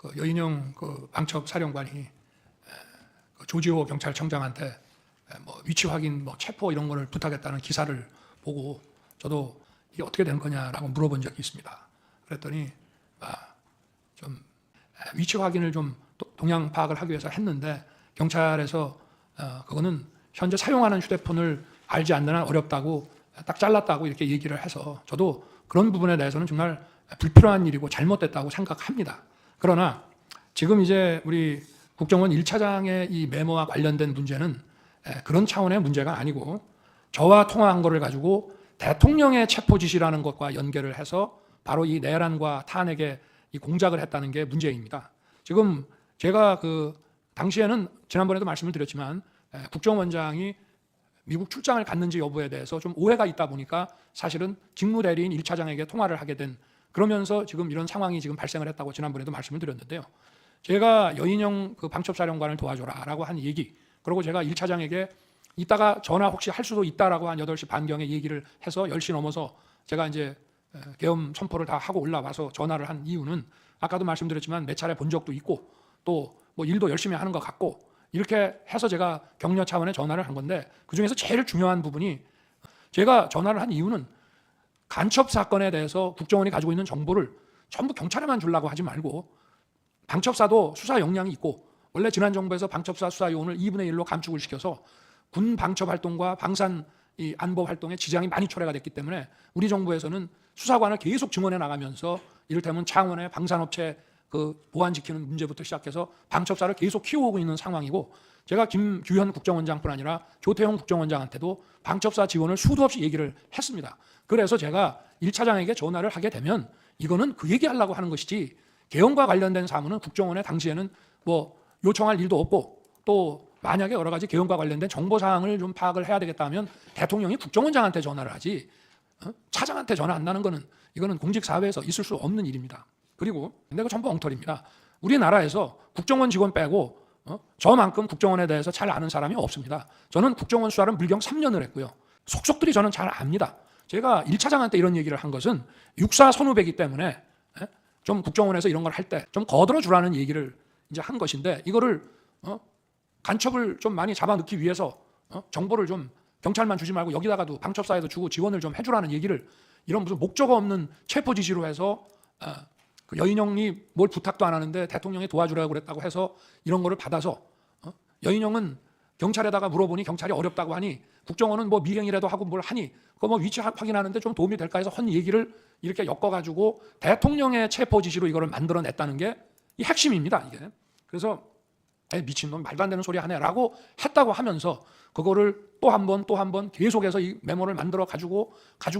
그 여인영 그 방첩 사령관이 그 조지호 경찰청장한테 뭐 위치 확인, 뭐 체포 이런 거를 부탁했다는 기사를 보고 저도 이게 어떻게 된 거냐라고 물어본 적이 있습니다. 그랬더니 좀 위치 확인을 좀 동향 파악을 하기 위해서 했는데 경찰에서 그거는 현재 사용하는 휴대폰을 알지 않는 한 어렵다고 딱 잘랐다고 이렇게 얘기를 해서 저도 그런 부분에 대해서는 정말 불필요한 일이고 잘못됐다고 생각합니다. 그러나 지금 이제 우리 국정원 1차장의 이 메모와 관련된 문제는 그런 차원의 문제가 아니고 저와 통화한 거를 가지고 대통령의 체포 지시라는 것과 연결을 해서 바로 이 내란과 탄핵에 이 공작을 했다는 게 문제입니다. 지금 제가 그 당시에는 지난번에도 말씀을 드렸지만 국정원장이 미국 출장을 갔는지 여부에 대해서 좀 오해가 있다 보니까 사실은 직무대리인 1차장에게 통화를 하게 된, 그러면서 지금 이런 상황이 지금 발생을 했다고 지난번에도 말씀을 드렸는데요. 제가 여인영 그 방첩사령관을 도와줘라라고 한 얘기, 그리고 제가 1차장에게 이따가 전화 혹시 할 수도 있다라고 한 8시 반경에 얘기를 해서 10시 넘어서 제가 이제 계엄 선포를 다 하고 올라와서 전화를 한 이유는 아까도 말씀드렸지만 몇 차례 본 적도 있고 또 뭐 일도 열심히 하는 것 같고 이렇게 해서 제가 격려 차원의 전화를 한 건데, 그중에서 제일 중요한 부분이 제가 전화를 한 이유는 간첩 사건에 대해서 국정원이 가지고 있는 정보를 전부 경찰에만 주려고 하지 말고 방첩사도 수사 역량이 있고, 원래 지난 정부에서 방첩사 수사 요원을 2분의 1로 감축을 시켜서 군 방첩 활동과 방산 이 안보 활동에 지장이 많이 초래가 됐기 때문에 우리 정부에서는 수사관을 계속 증원해 나가면서 이를테면 창원의 방산업체 그 보안 지키는 문제부터 시작해서 방첩사를 계속 키워오고 있는 상황이고, 제가 김규현 국정원장뿐 아니라 조태용 국정원장한테도 방첩사 지원을 수도 없이 얘기를 했습니다. 그래서 제가 1차장에게 전화를 하게 되면 이거는 그 얘기하려고 하는 것이지 개헌과 관련된 사무는 국정원에 당시에는 뭐 요청할 일도 없고, 또 만약에 여러 가지 개헌과 관련된 정보사항을 좀 파악을 해야 되겠다 하면 대통령이 국정원장한테 전화를 하지 차장한테 전화 한다는 거는 이거는 공직사회에서 있을 수 없는 일입니다. 그리고 근데 그 전부 엉터리입니다. 우리나라에서 국정원 직원 빼고 저만큼 국정원에 대해서 잘 아는 사람이 없습니다. 저는 국정원 수사를 물경 3년을 했고요. 속속들이 저는 잘 압니다. 제가 1차장한테 이런 얘기를 한 것은 육사 선후배이기 때문에 좀 국정원에서 이런 걸 할 때 좀 거들어 주라는 얘기를 이제 한 것인데, 이거를 간첩을 좀 많이 잡아넣기 위해서 정보를 좀 경찰만 주지 말고 여기다가도 방첩사에도 주고 지원을 좀 해주라는 얘기를 이런 무슨 목적 없는 체포 지시로 해서 그 여인영이 뭘 부탁도 안 하는데 대통령이 도와주라고 그랬다고 해서 이런 거를 받아서 여인영은 경찰에다가 물어보니 경찰이 어렵다고 하니 국정원은 뭐 미행이라도 하고 뭘 하니 그거 뭐 위치 확인하는데 좀 도움이 될까 해서 헌 얘기를 이렇게 엮어가지고 대통령의 체포 지시로 이거를 만들어냈다는 게 이 핵심입니다, 이게. 그래서 미친놈 말도 안 되는 소리 하네 라고 했다고 하면서 그거를 또 한 번 계속해서 이 메모를 만들어 가지고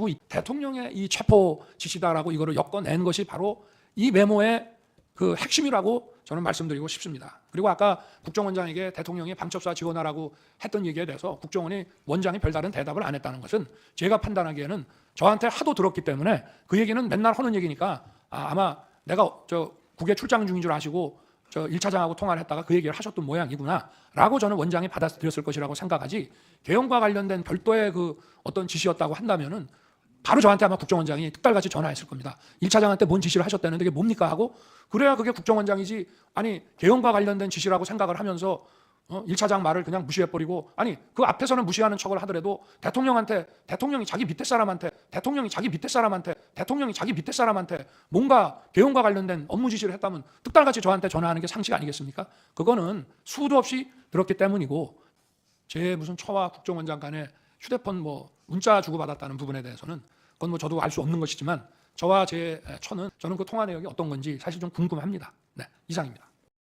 이 대통령의 이 체포 지시다라고 이거를 엮어낸 것이 바로 이 메모의 그 핵심이라고 저는 말씀드리고 싶습니다. 그리고 아까 국정원장에게 대통령이 방첩사 지원하라고 했던 얘기에 대해서 국정원이 원장이 별다른 대답을 안 했다는 것은 제가 판단하기에는 저한테 하도 들었기 때문에 그 얘기는 맨날 하는 얘기니까 아마 내가 저 국외 출장 중인 줄 아시고 저 1차장하고 통화를 했다가 그 얘기를 하셨던 모양이구나 라고 저는 원장이 받아들였을 것이라고 생각하지, 개헌과 관련된 별도의 그 어떤 지시였다고 한다면은 바로 저한테 아마 국정원장이 특달같이 전화했을 겁니다. 1차장한테 뭔 지시를 하셨다는데 그게 뭡니까 하고, 그래야 그게 국정원장이지. 아니 개헌과 관련된 지시라고 생각을 하면서 1차장 말을 그냥 무시해버리고, 아니 그 앞에서는 무시하는 척을 하더라도 대통령이 자기 밑에 사람한테 뭔가 개헌과 관련된 업무 지시를 했다면 특달같이 저한테 전화하는 게 상식 아니겠습니까? 그거는 수도 없이 들었기 때문이고, 제 무슨 처와 국정원장 간에 휴대폰 뭐 문자 주고받았다는 부분에 대해서는 그건 뭐 저도 알 수 없는 것이지만 저와 제 처는 저는 그 통화 내역이 어떤 건지 사실 좀 궁금합니다. 네, 이상입니다.